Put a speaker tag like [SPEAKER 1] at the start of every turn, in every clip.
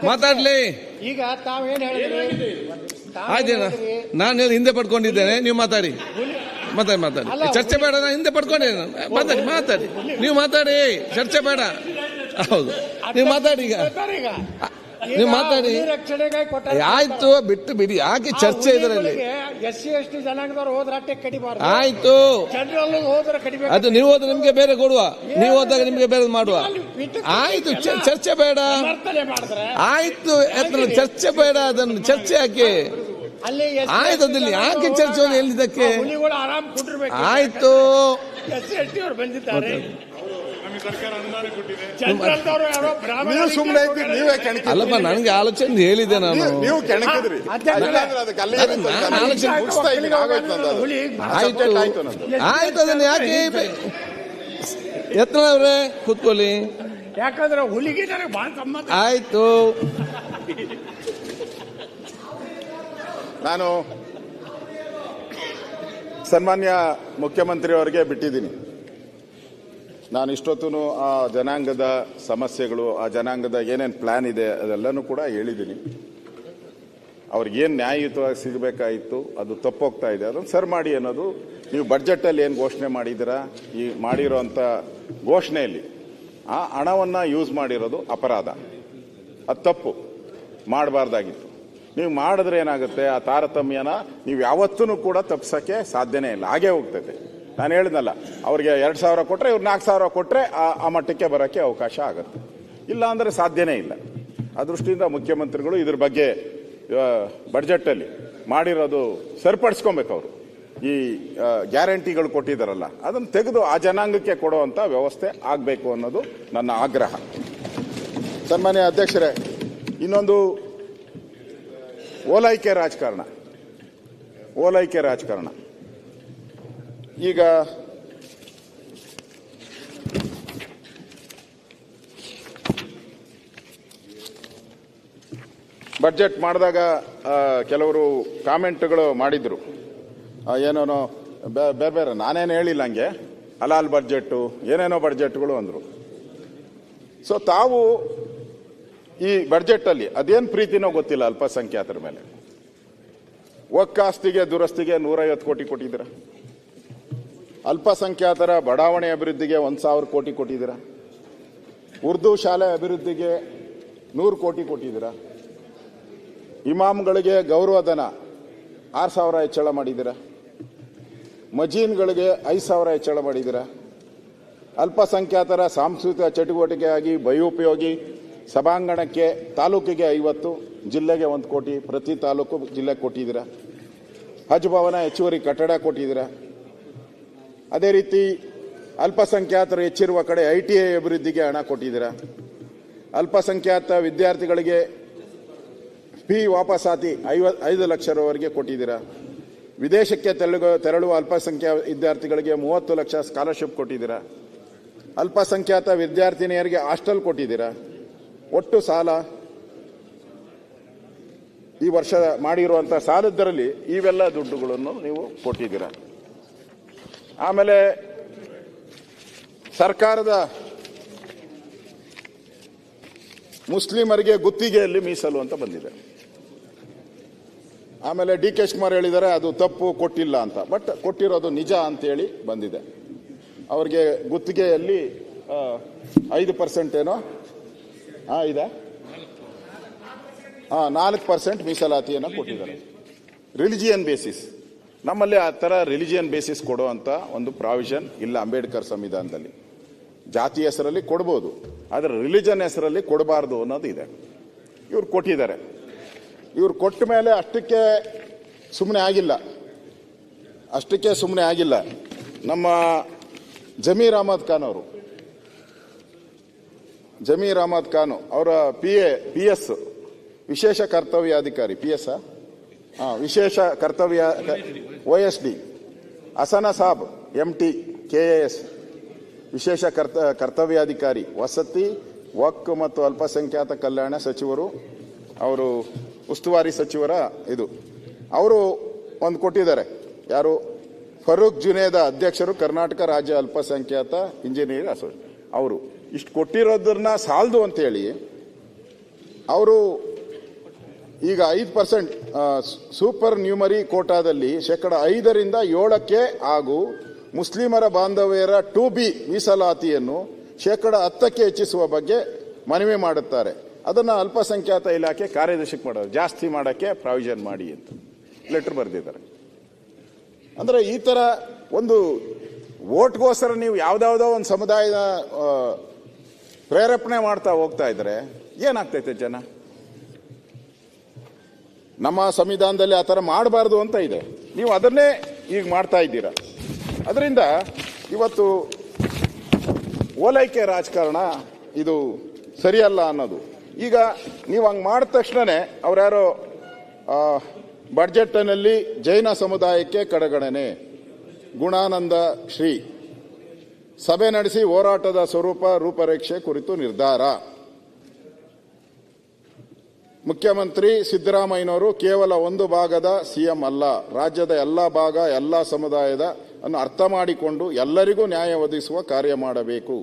[SPEAKER 1] ಮಾತಾಡ್ಲಿ.
[SPEAKER 2] ಈಗ ತಾವೇನ್ ಹೇಳಿದ್ರಿ?
[SPEAKER 1] ಆಯ್ತೇನ, ನಾನು ಹಿಂದೆ ಪಡ್ಕೊಂಡಿದ್ದೇನೆ, ನೀವು ಮಾತಾಡಿ. ಮಾತಾಡಿ. ಚರ್ಚೆ ಬೇಡ, ನಾನು ಹಿಂದೆ ಪಡ್ಕೊಂಡಿದ್ದೇನೆ. ಮಾತಾಡಿ, ನೀವು ಮಾತಾಡಿ, ಚರ್ಚೆ ಬೇಡ. ಹೌದು, ನೀವು ಮಾತಾಡಿ. ಈಗ ನೀವು ಮಾತಾಡಿ. ಆಯ್ತು, ಬಿಟ್ಟು ಬಿಡಿ, ಯಾಕೆ ಚರ್ಚೆ ಇದರಲ್ಲಿ?
[SPEAKER 2] SC ST ಜನಾಂಗದವ್ರು ಹೋದ್ರೆ ಅಟ್ಟೆ ಕಡಿಬಾರ್ದು.
[SPEAKER 1] ಆಯ್ತು,
[SPEAKER 2] ಜನರಲ್ ಹೋದ್ರೆ ಕಡಿಬೇಕು.
[SPEAKER 1] ಅದು ನೀವು ಹೋದ್ರೆ ನಿಮ್ಗೆ ಬೇರೆ ಕೊಡುವ, ನೀವು ಹೋದಾಗ ನಿಮ್ಗೆ ಬೇರೆ ಮಾಡುವ. ಆಯ್ತು, ಚರ್ಚೆ ಬೇಡ. ಆಯ್ತು, ಚರ್ಚೆ ಬೇಡ, ಅದನ್ನು ಚರ್ಚೆ ಯಾಕೆ? ಆಯ್ತು, ಅದಿಲ್ಲ ಯಾಕೆ ಚರ್ಚೆ ಎಲ್ಲಿದ್ದಕ್ಕೆ? ಆಯ್ತು, ಅಲ್ಲಪ್ಪ, ನನಗೆ ಆಲೋಚನೆ ಹೇಳಿದೆ ನಾನು. ಆಯ್ತು, ಅದನ್ನ ಯಾಕೆ? ಯತ್ನಾಳ್ ಅವ್ರೆ ಕೂತ್ಕೊಳ್ಳಿ.
[SPEAKER 2] ಯಾಕಂದ್ರೆ ಹುಲಿಗೆ ಬಹಳ ಸಂಬಂಧ.
[SPEAKER 1] ಆಯ್ತು,
[SPEAKER 3] ನಾನು ಸನ್ಮಾನ್ಯ ಮುಖ್ಯಮಂತ್ರಿ ಅವರಿಗೆ ಬಿಟ್ಟಿದ್ದೀನಿ. ನಾನು ಇಷ್ಟೊತ್ತೂ ಆ ಜನಾಂಗದ ಸಮಸ್ಯೆಗಳು, ಆ ಜನಾಂಗದ ಏನೇನು ಪ್ಲಾನ್ ಇದೆ ಅದೆಲ್ಲನೂ ಕೂಡ ಹೇಳಿದ್ದೀನಿ. ಅವ್ರಿಗೇನು ನ್ಯಾಯಯುತವಾಗಿ ಸಿಗಬೇಕಾಯಿತು ಅದು ತಪ್ಪೋಗ್ತಾ ಇದೆ, ಅದನ್ನು ಸರ್ ಮಾಡಿ ಅನ್ನೋದು. ನೀವು ಬಡ್ಜೆಟಲ್ಲಿ ಏನು ಘೋಷಣೆ ಮಾಡಿದ್ದೀರಾ, ಈ ಮಾಡಿರೋಂಥ ಘೋಷಣೆಯಲ್ಲಿ ಆ ಹಣವನ್ನು ಯೂಸ್ ಮಾಡಿರೋದು ಅಪರಾಧ, ಅದು ತಪ್ಪು, ಮಾಡಬಾರ್ದಾಗಿತ್ತು. ನೀವು ಮಾಡಿದ್ರೆ ಏನಾಗುತ್ತೆ, ಆ ತಾರತಮ್ಯನ ನೀವು ಯಾವತ್ತೂ ಕೂಡ ತಪ್ಪಿಸೋಕ್ಕೆ ಸಾಧ್ಯನೇ ಇಲ್ಲ, ಹಾಗೇ ಹೋಗ್ತೈತೆ. ನಾನು ಹೇಳಿದ್ನಲ್ಲ, ಅವ್ರಿಗೆ 2,000 ಕೊಟ್ಟರೆ ಇವ್ರು 4,000 ಕೊಟ್ಟರೆ ಆ ಮಟ್ಟಕ್ಕೆ ಬರೋಕ್ಕೆ ಅವಕಾಶ ಆಗುತ್ತೆ, ಇಲ್ಲ ಅಂದರೆ ಸಾಧ್ಯನೇ ಇಲ್ಲ. ಆ ದೃಷ್ಟಿಯಿಂದ ಮುಖ್ಯಮಂತ್ರಿಗಳು ಇದ್ರ ಬಗ್ಗೆ ಬಡ್ಜೆಟಲ್ಲಿ ಮಾಡಿರೋದು ಸರಿಪಡಿಸ್ಕೊಬೇಕು. ಅವರು ಈ ಗ್ಯಾರಂಟಿಗಳು ಕೊಟ್ಟಿದ್ದಾರಲ್ಲ, ಅದನ್ನು ತೆಗೆದು ಆ ಜನಾಂಗಕ್ಕೆ ಕೊಡುವಂಥ ವ್ಯವಸ್ಥೆ ಆಗಬೇಕು ಅನ್ನೋದು ನನ್ನ ಆಗ್ರಹ. ಸನ್ಮಾನ್ಯ ಅಧ್ಯಕ್ಷರೇ, ಇನ್ನೊಂದು ಓಲೈಕೆ ರಾಜಕಾರಣ. ಈಗ ಬಡ್ಜೆಟ್ ಮಾಡಿದಾಗ ಕೆಲವರು ಕಾಮೆಂಟ್ಗಳು ಮಾಡಿದ್ರು, ಏನೇನೋ ಬೇರೆ ನಾನೇನು ಹೇಳಿಲ್ಲ, ಹಂಗೆ ಹಲಾಲ್ ಬಡ್ಜೆಟ್ಟು ಏನೇನೋ ಬಡ್ಜೆಟ್ಗಳು ಅಂದರು. ಸೊ ತಾವು ಈ ಬಡ್ಜೆಟಲ್ಲಿ ಅದೇನು ಪ್ರೀತಿನೋ ಗೊತ್ತಿಲ್ಲ ಅಲ್ಪಸಂಖ್ಯಾತರ ಮೇಲೆ. ಒಕ್ಕಾಸ್ತಿಗೆ ದುರಸ್ತಿಗೆ 150 ಕೋಟಿ ಕೊಟ್ಟಿದ್ದೀರ. ಅಲ್ಪಸಂಖ್ಯಾತರ ಬಡಾವಣೆ ಅಭಿವೃದ್ಧಿಗೆ 1,000 ಕೋಟಿ ಕೊಟ್ಟಿದ್ದೀರ. ಉರ್ದು ಶಾಲೆ ಅಭಿವೃದ್ಧಿಗೆ 100 ಕೋಟಿ ಕೊಟ್ಟಿದ್ದೀರ. ಇಮಾಮ್ಗಳಿಗೆ ಗೌರವಧನ 6,000 ಹೆಚ್ಚಳ ಮಾಡಿದ್ದೀರ. ಮಜೀನ್ಗಳಿಗೆ 5,000 ಹೆಚ್ಚಳ ಮಾಡಿದ್ದೀರ. ಅಲ್ಪಸಂಖ್ಯಾತರ ಸಾಂಸ್ಕೃತಿಕ ಚಟುವಟಿಕೆಯಾಗಿ ಬಯೋಪಯೋಗಿ ಸಭಾಂಗಣಕ್ಕೆ ತಾಲೂಕಿಗೆ 50, ಜಿಲ್ಲೆಗೆ 1 ಕೋಟಿ, ಪ್ರತಿ ತಾಲೂಕು ಜಿಲ್ಲೆಗೆ ಕೊಟ್ಟಿದ್ದೀರ. ಹಜ್ ಭವನ ಹೆಚ್ಚುವರಿ ಕಟ್ಟಡ ಕೊಟ್ಟಿದ್ದೀರ. ಅದೇ ರೀತಿ ಅಲ್ಪಸಂಖ್ಯಾತರು ಹೆಚ್ಚಿರುವ ಕಡೆ ITI ಅಭಿವೃದ್ಧಿಗೆ ಹಣ ಕೊಟ್ಟಿದ್ದೀರ. ಅಲ್ಪಸಂಖ್ಯಾತ ವಿದ್ಯಾರ್ಥಿಗಳಿಗೆ ಫೀ ವಾಪಸಾತಿ 5 ಲಕ್ಷವರೆಗೆ ಕೊಟ್ಟಿದ್ದೀರ. ವಿದೇಶಕ್ಕೆ ತೆರಳುವ ಅಲ್ಪಸಂಖ್ಯಾತ ವಿದ್ಯಾರ್ಥಿಗಳಿಗೆ 30 ಲಕ್ಷ ಸ್ಕಾಲರ್ಶಿಪ್ ಕೊಟ್ಟಿದ್ದೀರ. ಅಲ್ಪಸಂಖ್ಯಾತ ವಿದ್ಯಾರ್ಥಿನಿಯರಿಗೆ ಹಾಸ್ಟೆಲ್ ಕೊಟ್ಟಿದ್ದೀರ. ಒಟ್ಟು ಸಾಲ ಈ ವರ್ಷ ಮಾಡಿರುವಂಥ ಸಾಲದರಲ್ಲಿ ಇವೆಲ್ಲ ದುಡ್ಡುಗಳನ್ನು ನೀವು ಕೊಟ್ಟಿದ್ದೀರ. ಆಮೇಲೆ ಸರ್ಕಾರದ ಮುಸ್ಲಿಮರಿಗೆ ಗುತ್ತಿಗೆಯಲ್ಲಿ ಮೀಸಲು ಅಂತ ಬಂದಿದೆ. ಆಮೇಲೆ DK ಶಿವಕುಮಾರ್ ಹೇಳಿದ್ದಾರೆ ಅದು ತಪ್ಪು, ಕೊಟ್ಟಿಲ್ಲ ಅಂತ. ಬಟ್ ಕೊಟ್ಟಿರೋದು ನಿಜ ಅಂತೇಳಿ ಬಂದಿದೆ. ಅವರಿಗೆ ಗುತ್ತಿಗೆಯಲ್ಲಿ 5% ಏನೋ ಇದೆ, 4% ಮೀಸಲಾತಿಯನ್ನು ಕೊಟ್ಟಿದ್ದಾರೆ. ರಿಲಿಜಿಯನ್ ಬೇಸಿಸ್, ನಮ್ಮಲ್ಲಿ ಆ ಥರ ರಿಲಿಜಿಯನ್ ಬೇಸಿಸ್ ಕೊಡುವಂಥ ಒಂದು ಪ್ರಾವಿಷನ್ ಇಲ್ಲ ಅಂಬೇಡ್ಕರ್ ಸಂವಿಧಾನದಲ್ಲಿ. ಜಾತಿ ಹೆಸರಲ್ಲಿ ಕೊಡ್ಬೋದು, ಆದರೆ ರಿಲಿಜನ್ ಹೆಸರಲ್ಲಿ ಕೊಡಬಾರ್ದು ಅನ್ನೋದು ಇದೆ. ಇವ್ರು ಕೊಟ್ಟಿದ್ದಾರೆ. ಇವ್ರು ಕೊಟ್ಟ ಮೇಲೆ ಅಷ್ಟಕ್ಕೆ ಸುಮ್ಮನೆ ಆಗಿಲ್ಲ. ನಮ್ಮ ಜಮೀರ್ ಅಹಮದ್ ಖಾನ್ ಅವರ PS ವಿಶೇಷ ಕರ್ತವ್ಯಾಧಿಕಾರಿ, ವಿಶೇಷ ಕರ್ತವ್ಯ OSD, ಹಸನ ಸಾಬ್ MT KAS ವಿಶೇಷ ಕರ್ತವ್ಯಾಧಿಕಾರಿ, ವಸತಿ ವಕ್ಫ್ ಮತ್ತು ಅಲ್ಪಸಂಖ್ಯಾತ ಕಲ್ಯಾಣ ಸಚಿವರು, ಅವರು ಉಸ್ತುವಾರಿ ಸಚಿವರ ಅವರು ಒಂದು ಕೊಟ್ಟಿದ್ದಾರೆ. ಯಾರು? ಫರೂಕ್ ಜುನೇದ ಅಧ್ಯಕ್ಷರು, ಕರ್ನಾಟಕ ರಾಜ್ಯ ಅಲ್ಪಸಂಖ್ಯಾತ ಇಂಜಿನಿಯರ್ ಅಸೋಸಿಯೇಷನ್. ಅವರು ಇಷ್ಟು ಕೊಟ್ಟಿರೋದನ್ನ ಸಾಲದು ಅಂತೇಳಿ ಅವರು ಈಗ 5% ಸೂಪರ್ ನ್ಯೂಮರಿ ಕೋಟಾದಲ್ಲಿ 5% 7% ಹಾಗೂ ಮುಸ್ಲಿಮರ ಬಾಂಧವ್ಯರ 2B ಮೀಸಲಾತಿಯನ್ನು 10% ಹೆಚ್ಚಿಸುವ ಬಗ್ಗೆ ಮನವಿ ಮಾಡುತ್ತಾರೆ. ಅದನ್ನು ಅಲ್ಪಸಂಖ್ಯಾತ ಇಲಾಖೆ ಕಾರ್ಯದರ್ಶಿಗೆ ಮಾಡೋದು, ಜಾಸ್ತಿ ಮಾಡೋಕ್ಕೆ ಪ್ರಾವಿಷನ್ ಮಾಡಿ ಅಂತ ಲೆಟರ್ ಬರೆದಿದ್ದಾರೆ. ಅಂದರೆ ಈ ಥರ ಒಂದು ವೋಟ್ಗೋಸ್ಕರ ನೀವು ಯಾವುದಾವುದೋ ಒಂದು ಸಮುದಾಯದ ಪ್ರೇರೇಪಣೆ ಮಾಡ್ತಾ ಹೋಗ್ತಾ ಇದ್ರೆ ಏನಾಗ್ತೈತೆ ಜನ? ನಮ್ಮ ಸಂವಿಧಾನದಲ್ಲಿ ಆ ಥರ ಮಾಡಬಾರ್ದು ಅಂತ ಇದೆ, ನೀವು ಅದನ್ನೇ ಈಗ ಮಾಡ್ತಾ ಇದ್ದೀರಾ. ಅದರಿಂದ ಇವತ್ತು ಓಲೈಕೆ ರಾಜಕಾರಣ ಇದು ಸರಿಯಲ್ಲ ಅನ್ನೋದು. ಈಗ ನೀವು ಹಂಗೆ ಮಾಡಿದ ತಕ್ಷಣವೇ ಅವ್ರ್ಯಾರೋ ಬಡ್ಜೆಟ್ನಲ್ಲಿ ಜೈನ ಸಮುದಾಯಕ್ಕೆ ಕಡೆಗಣನೆ, ಗುಣಾನಂದ ಶ್ರೀ ಸಭೆ ನಡೆಸಿ ಹೋರಾಟದ ಸ್ವರೂಪ ರೂಪರೇಷೆ ಕುರಿತು ನಿರ್ಧಾರ. ಮುಖ್ಯಮಂತ್ರಿ ಸಿದ್ದರಾಮಯ್ಯನವರು ಕೇವಲ ಒಂದು ಭಾಗದ ಸಿಎಂ ಅಲ್ಲ, ರಾಜ್ಯದ ಎಲ್ಲ ಭಾಗ ಎಲ್ಲ ಸಮುದಾಯದ ಅನ್ನು ಅರ್ಥ ಮಾಡಿಕೊಂಡು ಎಲ್ಲರಿಗೂ ನ್ಯಾಯ ಒದಗಿಸುವ ಕಾರ್ಯ ಮಾಡಬೇಕು.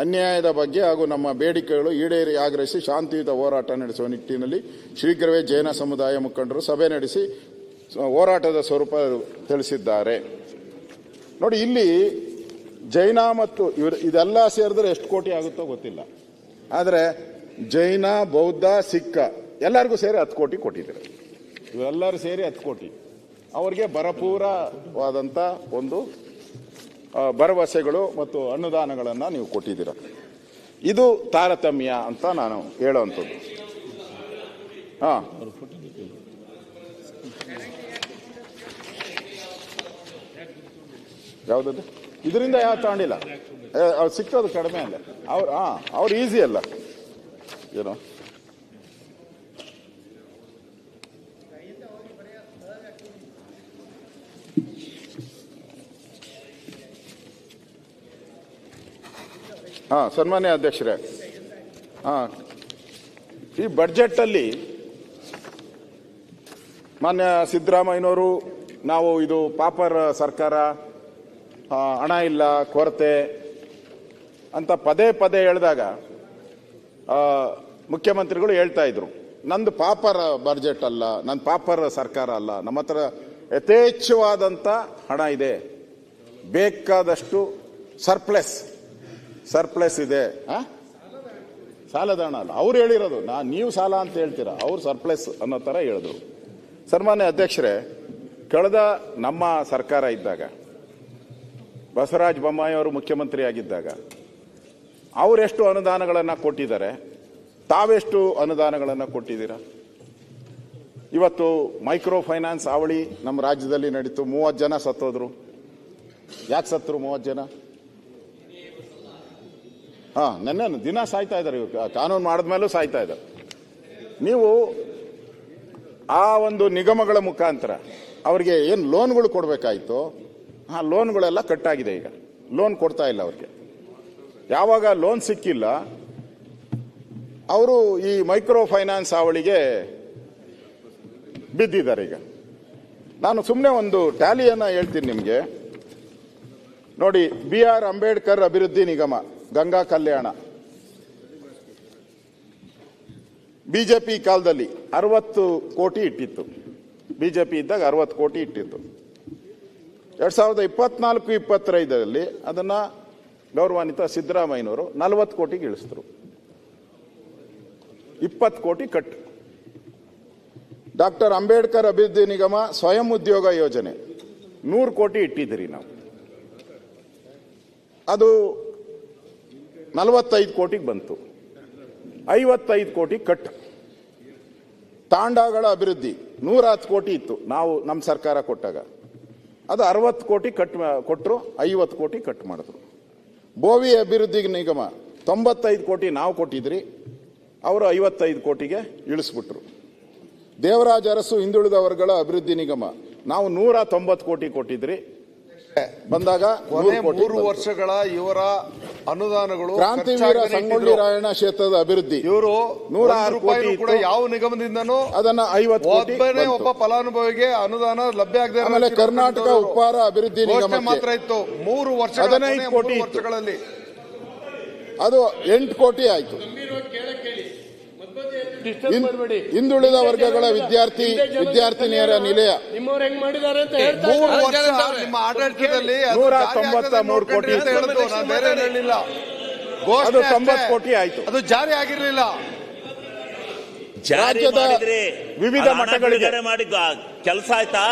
[SPEAKER 3] ಅನ್ಯಾಯದ ಬಗ್ಗೆ ಹಾಗೂ ನಮ್ಮ ಬೇಡಿಕೆಗಳು ಈಡೇರಿ ಆಗ್ರಹಿಸಿ ಶಾಂತಿಯುತ ಹೋರಾಟ ನಡೆಸುವ ನಿಟ್ಟಿನಲ್ಲಿ ಶೀಘ್ರವೇ ಜೈನ ಸಮುದಾಯ ಮುಖಂಡರು ಸಭೆ ನಡೆಸಿ ಹೋರಾಟದ ಸ್ವರೂಪ ತಿಳಿಸಿದ್ದಾರೆ. ನೋಡಿ, ಇಲ್ಲಿ ಜೈನ ಮತ್ತು ಇದೆಲ್ಲ ಸೇರಿದ್ರೆ ಎಷ್ಟು ಕೋಟಿ ಆಗುತ್ತೋ ಗೊತ್ತಿಲ್ಲ, ಆದರೆ ಜೈನ, ಬೌದ್ಧ, ಸಿಖ್ ಎಲ್ಲರಿಗೂ ಸೇರಿ 10 ಕೋಟಿ ಕೊಟ್ಟಿದ್ದಾರೆ. ಇವೆಲ್ಲರೂ ಸೇರಿ 10 ಕೋಟಿ ಅವರಿಗೆ ಭರಪೂರವಾದಂಥ ಒಂದು ಭರವಸೆಗಳು ಮತ್ತು ಅನುದಾನಗಳನ್ನು ನೀವು ಕೊಟ್ಟಿದ್ದೀರ. ಇದು ತಾರತಮ್ಯ ಅಂತ ನಾನು ಹೇಳೋವಂಥದ್ದು. ಹಾಂ, ಯಾವುದದು? ಇದರಿಂದ ಯಾವ ತಗೊಂಡಿಲ್ಲ, ಅವ್ರು ಸಿಕ್ಕೋದು ಕಡಿಮೆ ಅಲ್ಲ, ಅವ್ರು ಈಸಿ ಅಲ್ಲ ಏನೋ. ಸನ್ಮಾನ್ಯ ಅಧ್ಯಕ್ಷರೇ, ಈ ಬಡ್ಜೆಟ್ಟಲ್ಲಿ ಮಾನ್ಯ ಸಿದ್ದರಾಮಯ್ಯನವರು ನಾವು ಇದು ಪಾಪರ್ ಸರ್ಕಾರ, ಹಣ ಇಲ್ಲ, ಕೊರತೆ ಅಂತ ಪದೇ ಪದೇ ಹೇಳಿದಾಗ ಮುಖ್ಯಮಂತ್ರಿಗಳು ಹೇಳ್ತಾ ಇದ್ರು, ನಂದು ಪಾಪರ್ ಬಡ್ಜೆಟ್ ಅಲ್ಲ, ನನ್ನ ಪಾಪರ್ ಸರ್ಕಾರ ಅಲ್ಲ, ನಮ್ಮ ಹತ್ರ ಯಥೇಚ್ಛವಾದಂಥ ಹಣ ಇದೆ, ಬೇಕಾದಷ್ಟು ಸರ್ಪ್ಲೆಸ್ ಇದೆ. ಸಾಲದ ಹಣ ಅಲ್ಲ ಅವ್ರು ಹೇಳಿರೋದು, ನೀವು ಸಾಲ ಅಂತ ಹೇಳ್ತೀರಾ, ಅವ್ರು ಸರ್ಪ್ಲೆಸ್ ಅನ್ನೋ ಥರ ಹೇಳಿದ್ರು. ಸನ್ಮಾನ್ಯ ಅಧ್ಯಕ್ಷರೇ, ಕಳೆದ ನಮ್ಮ ಸರ್ಕಾರ ಇದ್ದಾಗ ಬಸವರಾಜ ಬೊಮ್ಮಾಯಿ ಅವರು ಮುಖ್ಯಮಂತ್ರಿ ಆಗಿದ್ದಾಗ ಅವರೆಷ್ಟು ಅನುದಾನಗಳನ್ನು ಕೊಟ್ಟಿದ್ದಾರೆ, ತಾವೆಷ್ಟು ಅನುದಾನಗಳನ್ನು ಕೊಟ್ಟಿದ್ದೀರಾ? ಇವತ್ತು ಮೈಕ್ರೋ ಫೈನಾನ್ಸ್ ಅವಳಿ ನಮ್ಮ ರಾಜ್ಯದಲ್ಲಿ ನಡೀತು, 30 ಜನ ಸತ್ತೋದ್ರು. ಯಾಕೆ ಸತ್ರು 30 ಜನ? ನೆನ್ನೆ ದಿನ ಸಾಯ್ತಾ ಇದ್ದಾರೆ, ಕಾನೂನು ಮಾಡಿದ್ಮೇಲೂ ಸಾಯ್ತಾ ಇದ್ದಾರೆ. ನೀವು ಆ ಒಂದು ನಿಗಮಗಳ ಮುಖಾಂತರ ಅವ್ರಿಗೆ ಏನು ಲೋನ್ಗಳು ಕೊಡಬೇಕಾಯ್ತು, ಆ ಲೋನ್ಗಳೆಲ್ಲ ಕಟ್ಟಾಗಿದೆ. ಈಗ ಲೋನ್ ಕೊಡ್ತಾ ಇಲ್ಲ ಅವ್ರಿಗೆ. ಯಾವಾಗ ಲೋನ್ ಸಿಕ್ಕಿಲ್ಲ, ಅವರು ಈ ಮೈಕ್ರೋ ಫೈನಾನ್ಸ್ ಅವಳಿಗೆ ಬಿದ್ದಿದ್ದಾರೆ. ಈಗ ನಾನು ಸುಮ್ಮನೆ ಒಂದು ಟ್ಯಾಲಿಯನ್ನು ಹೇಳ್ತೀನಿ ನಿಮಗೆ. ನೋಡಿ, BR ಅಂಬೇಡ್ಕರ್ ಅಭಿವೃದ್ಧಿ ನಿಗಮ ಗಂಗಾ ಕಲ್ಯಾಣ ಬಿಜೆಪಿ ಕಾಲದಲ್ಲಿ 60 ಕೋಟಿ ಇಟ್ಟಿತ್ತು. ಬಿಜೆಪಿ ಇದ್ದಾಗ 60 ಕೋಟಿ ಇಟ್ಟಿತ್ತು. 2024-25 ಅದನ್ನ ಗೌರವಾನ್ವಿತ ಸಿದ್ದರಾಮಯ್ಯನವರು 40 ಕೋಟಿಗೆ ಇಳಿಸಿದ್ರು. 20 ಕೋಟಿ ಕಟ್. ಡಾಕ್ಟರ್ ಅಂಬೇಡ್ಕರ್ ಅಭಿವೃದ್ಧಿ ನಿಗಮ ಸ್ವಯಂ ಉದ್ಯೋಗ ಯೋಜನೆ 100 ಕೋಟಿ ಇಟ್ಟಿದ್ದೀರಿ ನಾವು, ಅದು 45 ಕೋಟಿಗೆ ಬಂತು. 55 ಕೋಟಿ ಕಟ್. ತಾಂಡಾಗಳ ಅಭಿವೃದ್ಧಿ 110 ಕೋಟಿ ಇತ್ತು ನಾವು ನಮ್ಮ ಸರ್ಕಾರ ಕೊಟ್ಟಾಗ, ಅದು 60 ಕೋಟಿ ಕೊಟ್ಟರು, 50 ಕೋಟಿ ಕಟ್ ಮಾಡಿದ್ರು. ಬೋವಿ ಅಭಿವೃದ್ಧಿ ನಿಗಮ 95 ಕೋಟಿ ನಾವು ಕೊಟ್ಟಿದ್ರಿ, ಅವರು 55 ಕೋಟಿಗೆ ಇಳಿಸ್ಬಿಟ್ರು. ದೇವರಾಜ ಅರಸು ಹಿಂದುಳಿದ ವರ್ಗಗಳ ಅಭಿವೃದ್ಧಿ ನಿಗಮ ನಾವು 190 ಕೋಟಿ ಕೊಟ್ಟಿದ್ರಿ, ಬಂದಾಗ
[SPEAKER 4] 3 ವರ್ಷಗಳ ಇವರ ಅನುದಾನಗಳು
[SPEAKER 3] ಕ್ರಾಂತಿವೀರ ಸಂಗೊಳ್ಳಿ ರಾಯಣ್ಣ ಕ್ಷೇತ್ರದ ಅಭಿವೃದ್ಧಿ
[SPEAKER 4] ಇವರು
[SPEAKER 3] 106 ಕೋಟಿ
[SPEAKER 4] ಕೂಡ ಯಾವ ನಿಗಮದಿಂದನೂ
[SPEAKER 3] ಅದನ್ನ 50 ಕೋಟಿ
[SPEAKER 4] ಒಬ್ಬ ಫಲಾನುಭವಿಗೆ ಅನುದಾನ ಲಭ್ಯ ಆಗದೆ.
[SPEAKER 3] ಆಮೇಲೆ ಕರ್ನಾಟಕ ಉಪಹಾರ ಅಭಿವೃದ್ಧಿ ನಿಗಮ
[SPEAKER 4] ಮಾತ್ರ ಇತ್ತು 3 ವರ್ಷ
[SPEAKER 3] 15 ಕೋಟಿ
[SPEAKER 4] ವರ್ಷಗಳಲ್ಲಿ,
[SPEAKER 3] ಅದು 8 ಕೋಟಿ ಆಯ್ತು.
[SPEAKER 2] ಡಿಸ್ಟರ್ಬ್ ಮಾಡಬೇಡಿ.
[SPEAKER 3] ಹಿಂದುಳಿದ ವರ್ಗಗಳ ವಿದ್ಯಾರ್ಥಿನಿಯರ ನಿಲಯ
[SPEAKER 2] ನಿಮ್ಮವ್ರು ಹೆಂಗ್ ಮಾಡಿದ್ದಾರೆ ಅಂತ ಹೇಳ್ತಾ
[SPEAKER 4] 3
[SPEAKER 2] ಇದ್ದಾರೆ.
[SPEAKER 4] ವರ್ಷ ನಿಮ್ಮ ಆಡಳಿತದಲ್ಲಿ ಅದು
[SPEAKER 3] 193 ಕೋಟಿ
[SPEAKER 4] ಅಂತ ಹೇಳಿದ್ದು, ನಾನು ಬೇರೆ ಏನ್ ಹೇಳಿಲ್ಲ. ಘೋಷಣೆ
[SPEAKER 3] ಅದು
[SPEAKER 4] ಅಷ್ಟೇ.
[SPEAKER 3] 90 ಕೋಟಿ ಆಯ್ತು.
[SPEAKER 4] ಅದು ಜಾರಿ ಆಗಿರ್ಲಿಲ್ಲ.
[SPEAKER 3] ರಾಜ್ಯದ ವಿವಿಧ ಮಠಗಳಿಗೆ
[SPEAKER 5] ಮಾಡಿ ಕೆಲಸ ಆಯ್ತಾ?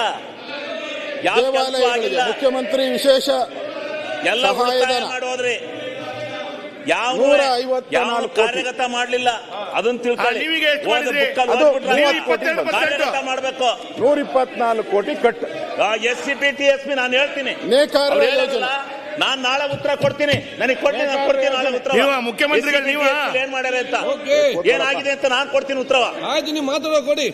[SPEAKER 5] ಯಾವ ಕೆಲಸ
[SPEAKER 3] ದೇವಾಲಯಗಳಿಗೆ
[SPEAKER 5] ಆಗಿಲ್ಲ?
[SPEAKER 3] ಮುಖ್ಯಮಂತ್ರಿ ವಿಶೇಷ
[SPEAKER 5] ಎಲ್ಲ
[SPEAKER 3] ಸಹಾಯಧನ
[SPEAKER 5] ಮಾಡೋದ್ರಿ. ಯಾವ
[SPEAKER 3] 154 ಕೋಟಿ.
[SPEAKER 5] ಕಾರ್ಯಗತ ಮಾಡ್ಲಿಲ್ಲ ಅದನ್ನ ತಿಳ್ಕೊಳ್ಳಿ.
[SPEAKER 6] ನೀವೀಗ ಎಷ್ಟು ಮಾಡಿದ್ರಿ?
[SPEAKER 3] ಅದು 30 ಕೋಟಿ
[SPEAKER 5] ಕಾರ್ಯಗತ ಮಾಡ್ಬೇಕು.
[SPEAKER 3] 124 ಕೋಟಿ ಕಟ್.
[SPEAKER 5] SCP TSP ನಾನು ಹೇಳ್ತೀನಿ.
[SPEAKER 3] ನೇಕಾರ
[SPEAKER 5] ಅವ್ರು
[SPEAKER 3] ಯೋಜನೆ
[SPEAKER 5] ಹೇಳಿದ್ರಲ್ಲ, ನಾನ್ ನಾಳೆ ಉತ್ತರ ಕೊಡ್ತೀನಿ. ನನಗೆ ಕೊಡ್ತೀನಿ ನಾಳೆ ಉತ್ತರ.
[SPEAKER 6] ನೀವು ಮುಖ್ಯಮಂತ್ರಿಗಳು
[SPEAKER 5] SCP
[SPEAKER 6] ನೀವು
[SPEAKER 5] TSP ಏನ್ ಮಾಡ್ಯಾರ ಅಂತ
[SPEAKER 1] ಓಕೆ
[SPEAKER 5] ಏನಾಗಿದೆ ಅಂತ ನಾನ್ ಕೊಡ್ತೀನಿ ಉತ್ತರವ.
[SPEAKER 1] ಆಯ್ತು ನೀವು ಮಾತಾಡೋ ಕೊಡಿ.